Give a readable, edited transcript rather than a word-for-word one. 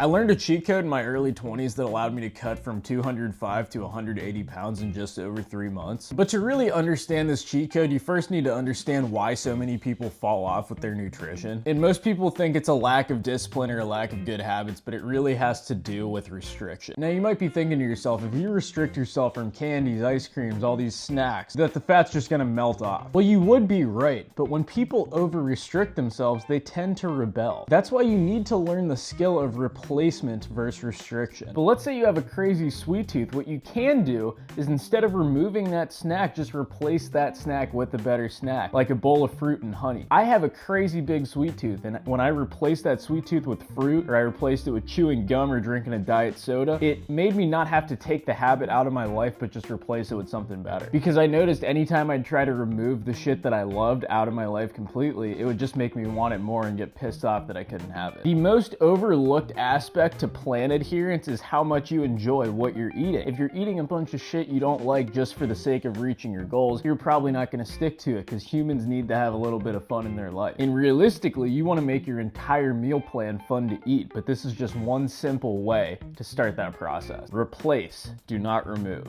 I learned a cheat code in my early 20s that allowed me to cut from 205 to 180 pounds in just over 3 months. But to really understand this cheat code, you first need to understand why so many people fall off with their nutrition. And most people think it's a lack of discipline or a lack of good habits, but it really has to do with restriction. Now you might be thinking to yourself, if you restrict yourself from candies, ice creams, all these snacks, that the fat's just gonna melt off. Well, you would be right, but when people over-restrict themselves, they tend to rebel. That's why you need to learn the skill of replacement versus restriction. But let's say you have a crazy sweet tooth. What you can do is, instead of removing that snack, just replace that snack with a better snack, like a bowl of fruit and honey. I have a crazy big sweet tooth, and when I replaced that sweet tooth with fruit, or I replaced it with chewing gum or drinking a diet soda, it made me not have to take the habit out of my life, but just replace it with something better. Because I noticed anytime I'd try to remove the shit that I loved out of my life completely, it would just make me want it more and get pissed off that I couldn't have it. The most overlooked aspect to plan adherence is how much you enjoy what you're eating. If you're eating a bunch of shit you don't like just for the sake of reaching your goals, you're probably not going to stick to it, because humans need to have a little bit of fun in their life. And realistically, you want to make your entire meal plan fun to eat, but this is just one simple way to start that process. Replace, do not remove.